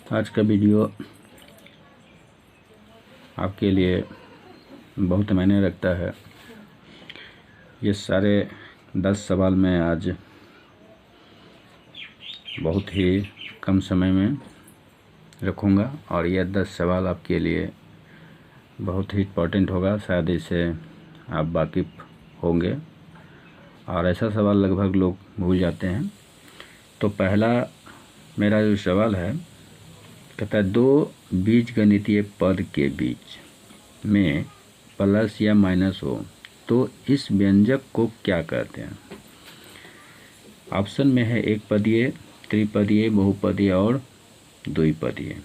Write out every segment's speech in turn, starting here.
आज का वीडियो आपके लिए बहुत मायने रखता है। ये सारे 10 सवाल मैं आज बहुत ही कम समय में रखूँगा और ये 10 सवाल आपके लिए बहुत ही इम्पोर्टेंट होगा। शायद इसे आप वाकिफ़ होंगे और ऐसा सवाल लगभग लोग भूल जाते हैं। तो पहला मेरा जो सवाल है, कहता है दो बीजगणितीय पद के बीच में प्लस या माइनस हो तो इस व्यंजक को क्या कहते हैं। ऑप्शन में है एक पदीय, त्रिपदीय, बहुपदीय और द्विपदीय।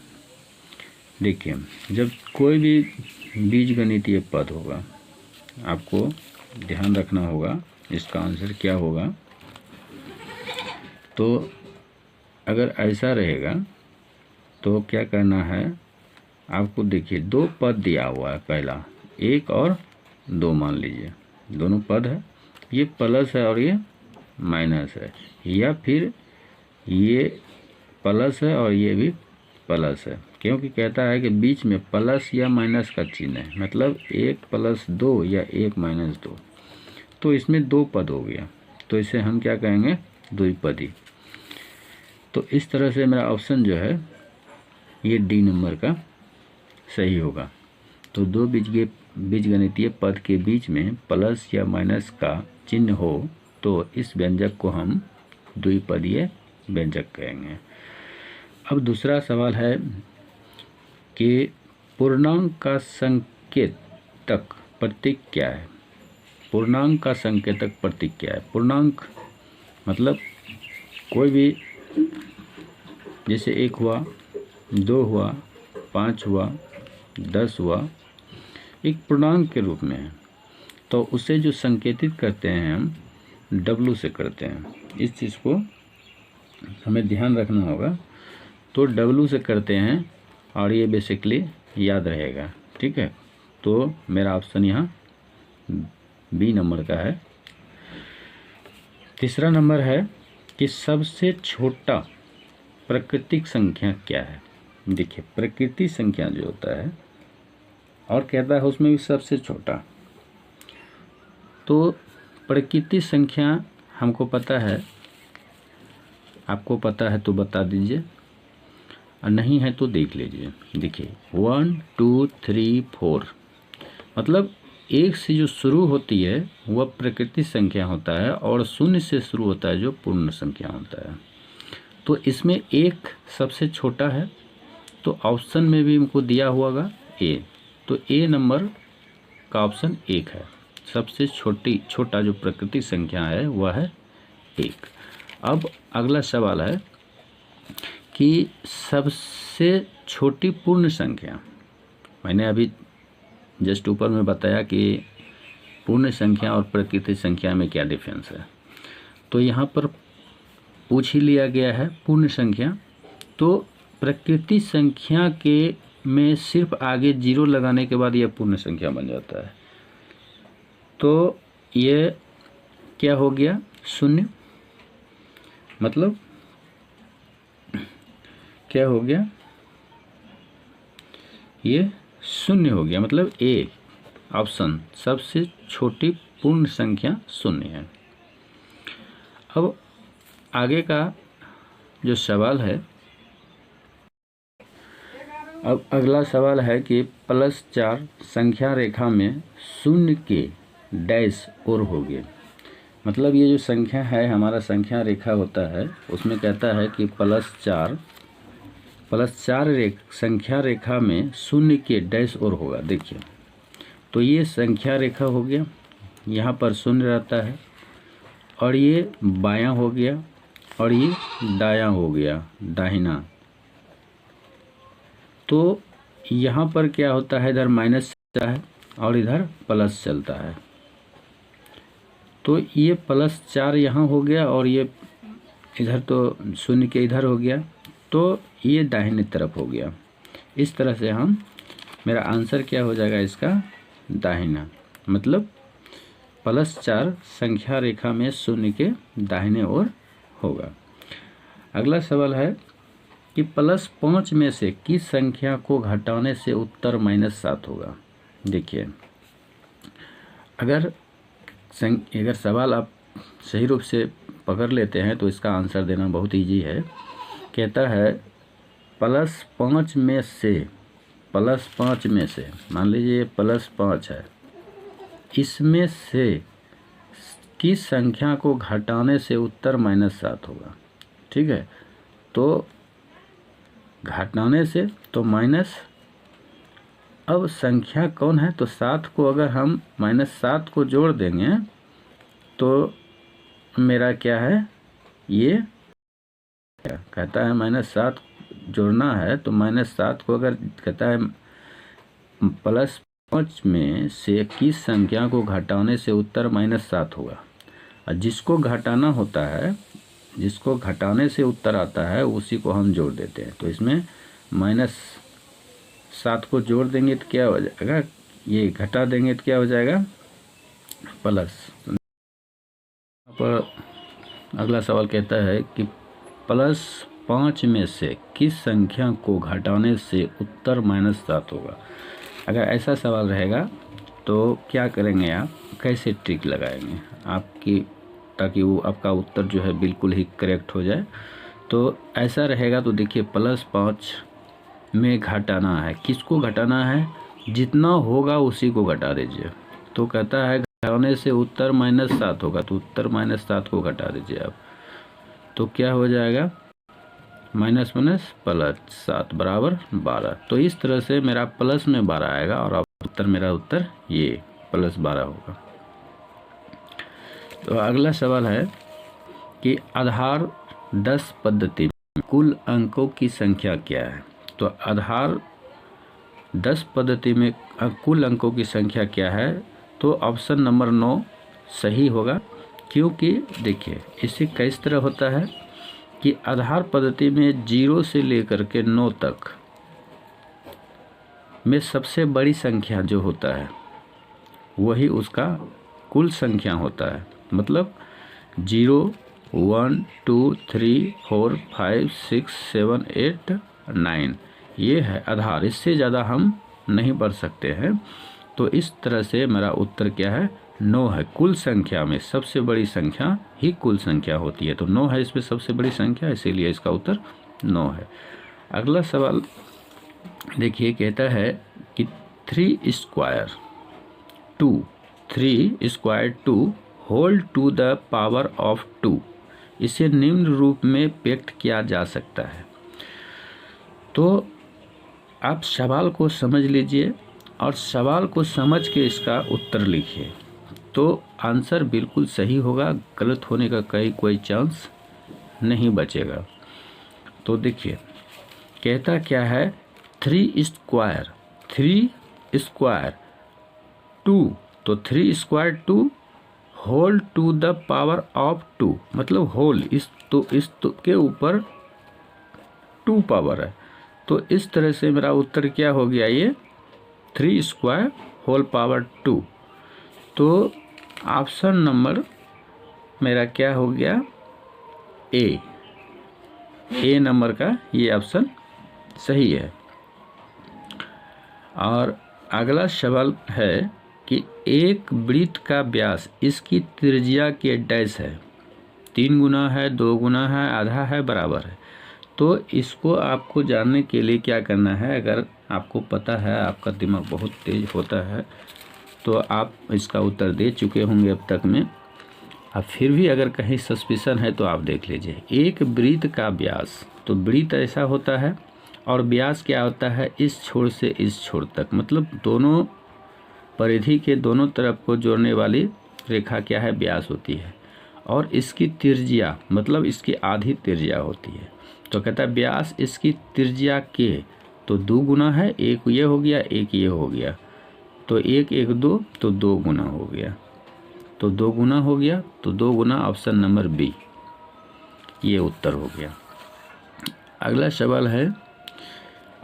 देखिए, जब कोई भी बीजगणितीय पद होगा आपको ध्यान रखना होगा इसका आंसर क्या होगा। तो अगर ऐसा रहेगा तो क्या करना है आपको। देखिए, दो पद दिया हुआ है, पहला 1 और 2 मान लीजिए, दोनों पद है। ये प्लस है और ये माइनस है, या फिर ये प्लस है और ये भी प्लस है, क्योंकि कहता है कि बीच में प्लस या माइनस का चिन्ह है, मतलब 1 + 2 या 1 - 2। तो इसमें 2 पद हो गया, तो इसे हम क्या कहेंगे, द्विपदी। तो इस तरह से मेरा ऑप्शन जो है ये डी नंबर का सही होगा। तो दो बीजगणितीय पद के बीच में प्लस या माइनस का चिन्ह हो तो इस व्यंजक को हम द्विपदीय व्यंजक कहेंगे। अब दूसरा सवाल है कि पूर्णांक का संकेतक प्रतीक क्या है। पूर्णांक का संकेतक प्रतीक क्या है। पूर्णांक मतलब कोई भी, जैसे 1 हुआ, 2 हुआ, 5 हुआ, 10 हुआ, एक पूर्णांक के रूप में है। तो उसे जो संकेतित करते हैं हम W से करते हैं। इस चीज़ को हमें ध्यान रखना होगा। तो W से करते हैं और ये बेसिकली याद रहेगा, ठीक है। तो मेरा ऑप्शन यहाँ बी नंबर का है। तीसरा नंबर है कि सबसे छोटा प्राकृतिक संख्या क्या है। देखिए, प्रकृति संख्या जो होता है और कहता है उसमें भी सबसे छोटा। तो प्रकृति संख्या हमको पता है, आपको पता है तो बता दीजिए, और नहीं है तो देख लीजिए। देखिए 1 2 3 4, मतलब 1 से जो शुरू होती है वह प्रकृति संख्या होता है और 0 से शुरू होता है जो पूर्ण संख्या होता है। तो इसमें 1 सबसे छोटा है, तो ऑप्शन में भी हमको दिया हुआ ए, तो ए नंबर का ऑप्शन 1 है। सबसे छोटा जो प्रकृति संख्या है वह है 1। अब अगला सवाल है कि सबसे छोटी पूर्ण संख्या। मैंने अभी जस्ट ऊपर में बताया कि पूर्ण संख्या और प्रकृति संख्या में क्या डिफरेंस है। तो यहाँ पर पूछ ही लिया गया है पूर्ण संख्या। तो प्रकृति संख्या के में सिर्फ आगे 0 लगाने के बाद यह पूर्ण संख्या बन जाता है। तो ये क्या हो गया, 0। मतलब क्या हो गया, ये 0 हो गया, मतलब ए ऑप्शन सबसे छोटी पूर्ण संख्या 0 है। अब आगे का जो सवाल है, अब अगला सवाल है कि +4 संख्या रेखा में 0 के डैश और हो गए। मतलब ये जो संख्या है, हमारा संख्या रेखा होता है, उसमें कहता है कि +4 संख्या रेखा में 0 के डैश और होगा। देखिए, तो ये संख्या रेखा हो गया, यहाँ पर 0 रहता है, और ये बायां हो गया और ये दायां हो गया, दाहिना। तो यहाँ पर क्या होता है, इधर माइनस चलता है और इधर प्लस चलता है। तो ये +4 यहाँ हो गया और ये इधर तो 0 के इधर हो गया, तो ये दाहिने तरफ हो गया। इस तरह से मेरा आंसर क्या हो जाएगा इसका, दाहिना। मतलब +4 संख्या रेखा में 0 के दाहिने ओर होगा। अगला सवाल है कि +5 में से किस संख्या को घटाने से उत्तर -7 होगा। देखिए, अगर सवाल आप सही रूप से पकड़ लेते हैं तो इसका आंसर देना बहुत इजी है। कहता है +5 में से, मान लीजिए +5 है, इसमें से किस संख्या को घटाने से उत्तर -7 होगा। ठीक है, तो घटाने से तो माइनस, अब संख्या कौन है, तो 7 को अगर हम -7 को जोड़ देंगे तो मेरा क्या है, ये क्या कहता है, -7 जोड़ना है तो -7 को अगर कहता है +5 में से किस संख्या को घटाने से उत्तर -7 होगा। और जिसको घटाना होता है, जिसको घटाने से उत्तर आता है उसी को हम जोड़ देते हैं। तो इसमें -7 को जोड़ देंगे तो क्या हो जाएगा, ये घटा देंगे तो क्या हो जाएगा, प्लस। पर अगला सवाल कहता है कि +5 में से किस संख्या को घटाने से उत्तर -7 होगा। अगर ऐसा सवाल रहेगा तो क्या करेंगे आप, कैसे ट्रिक लगाएंगे आपकी, ताकि वो आपका उत्तर जो है बिल्कुल ही करेक्ट हो जाए। तो ऐसा रहेगा तो देखिए, +5 में घटाना है, किसको घटाना है, जितना होगा उसी को घटा दीजिए। तो कहता है घटाने से उत्तर -7 होगा, तो उत्तर -7 को घटा दीजिए आप, तो क्या हो जाएगा, माइनस +7 बराबर 12। तो इस तरह से मेरा प्लस में 12 आएगा और मेरा उत्तर ये +12 होगा। तो अगला सवाल है कि आधार 10 पद्धति में कुल अंकों की संख्या क्या है। तो आधार 10 पद्धति में कुल अंकों की संख्या क्या है, तो ऑप्शन नंबर 9 सही होगा। क्योंकि देखिए, इससे किस तरह होता है कि आधार पद्धति में 0 से लेकर के 9 तक में सबसे बड़ी संख्या जो होता है वही उसका कुल संख्या होता है। मतलब 0, 1, 2, 3, 4, 5, 6, 7, 8, 9 ये है आधार, इससे ज़्यादा हम नहीं बढ़ सकते हैं। तो इस तरह से मेरा उत्तर क्या है, 9 है। कुल संख्या में सबसे बड़ी संख्या ही कुल संख्या होती है, तो 9 है इसमें सबसे बड़ी संख्या, इसीलिए इसका उत्तर 9 है। अगला सवाल देखिए, कहता है कि 3 square 2 whole to the power of 2 इसे निम्न रूप में व्यक्त किया जा सकता है। तो आप सवाल को समझ लीजिए और सवाल को समझ के इसका उत्तर लिखिए, तो आंसर बिल्कुल सही होगा, गलत होने का कोई चांस नहीं बचेगा। तो देखिए, कहता क्या है, 3 स्क्वायर 2, तो 3 square 2 whole to the power of 2, मतलब होल, इस के ऊपर 2 पावर है। तो इस तरह से मेरा उत्तर क्या हो गया, ये 3 स्क्वायर होल पावर 2। तो ऑप्शन नंबर मेरा क्या हो गया, ए नंबर का ये ऑप्शन सही है। और अगला सवाल है कि एक वृत्त का व्यास इसकी त्रिज्या के डैश है, 3 गुना है, 2 गुना है, आधा है, बराबर है। तो इसको आपको जानने के लिए क्या करना है, अगर आपको पता है, आपका दिमाग बहुत तेज होता है, तो आप इसका उत्तर दे चुके होंगे अब तक में। अब फिर भी अगर कहीं सस्पिशन है तो आप देख लीजिए। एक वृत्त का व्यास, तो वृत्त ऐसा होता है और व्यास क्या होता है, इस छोर से इस छोर तक, मतलब दोनों परिधि के दोनों तरफ को जोड़ने वाली रेखा क्या है, व्यास होती है। और इसकी त्रिज्या, मतलब इसकी आधी त्रिज्या होती है। तो कहता है व्यास इसकी त्रिज्या के, तो 2 गुना है, एक ये हो गया, एक ये हो गया, तो 1 1 2, तो 2 गुना हो गया, तो 2 गुना हो गया, तो 2 गुना ऑप्शन नंबर बी, ये उत्तर हो गया। अगला सवाल है,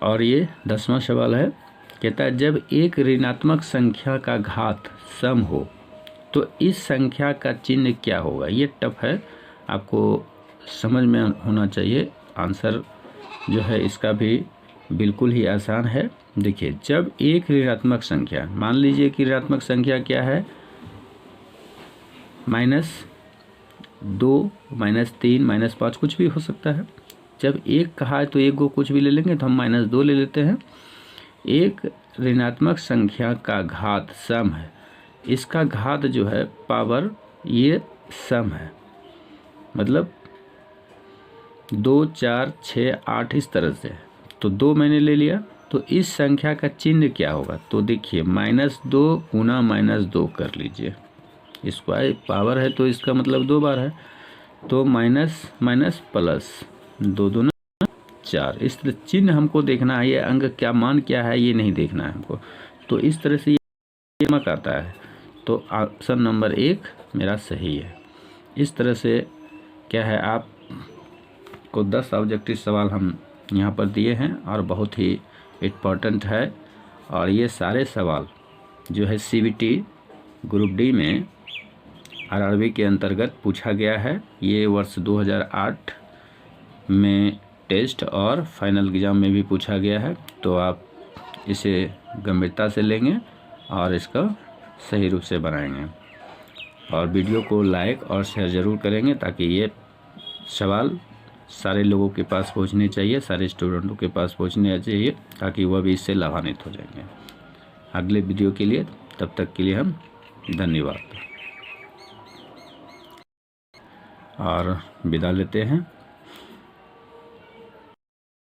और ये 10वां सवाल है। कहता है जब एक ऋणात्मक संख्या का घात सम हो तो इस संख्या का चिन्ह क्या होगा। ये टफ है, आपको समझ में होना चाहिए, आंसर जो है इसका भी बिल्कुल ही आसान है। देखिए, जब एक ऋणात्मक संख्या, मान लीजिए कि ऋणात्मक संख्या क्या है, -2, -3, -5 कुछ भी हो सकता है। जब एक कहा है तो एक को कुछ भी ले लेंगे, तो हम -2 ले लेते हैं। एक ऋणात्मक संख्या का घात सम है, इसका घात जो है पावर, ये सम है, मतलब 2, 4, 6, 8 इस तरह से। तो 2 मैंने ले लिया, तो इस संख्या का चिन्ह क्या होगा, तो देखिए -2 गुना -2 कर लीजिए, स्क्वायर पावर है तो इसका मतलब 2 बार है, तो माइनस माइनस प्लस, 2 दूना 4। इस तरह चिन्ह हमको देखना है, ये अंक क्या मान क्या है ये नहीं देखना है हमको। तो इस तरह से ये नमक आता है, तो ऑप्शन नंबर 1 मेरा सही है। इस तरह से क्या है, आपको 10 ऑब्जेक्टिव सवाल हम यहाँ पर दिए हैं और बहुत ही इम्पोर्टेंट है। और ये सारे सवाल जो है CBT ग्रुप डी में RRB के अंतर्गत पूछा गया है। ये वर्ष 2008 में टेस्ट और फाइनल एग्ज़ाम में भी पूछा गया है, तो आप इसे गंभीरता से लेंगे और इसका सही रूप से बनाएंगे। और वीडियो को लाइक और शेयर ज़रूर करेंगे, ताकि ये सवाल सारे लोगों के पास पहुंचने चाहिए, सारे स्टूडेंटों के पास पहुंचने चाहिए, ताकि वह भी इससे लाभान्वित हो जाएंगे। अगले वीडियो के लिए, तब तक के लिए हम धन्यवाद और विदा लेते हैं।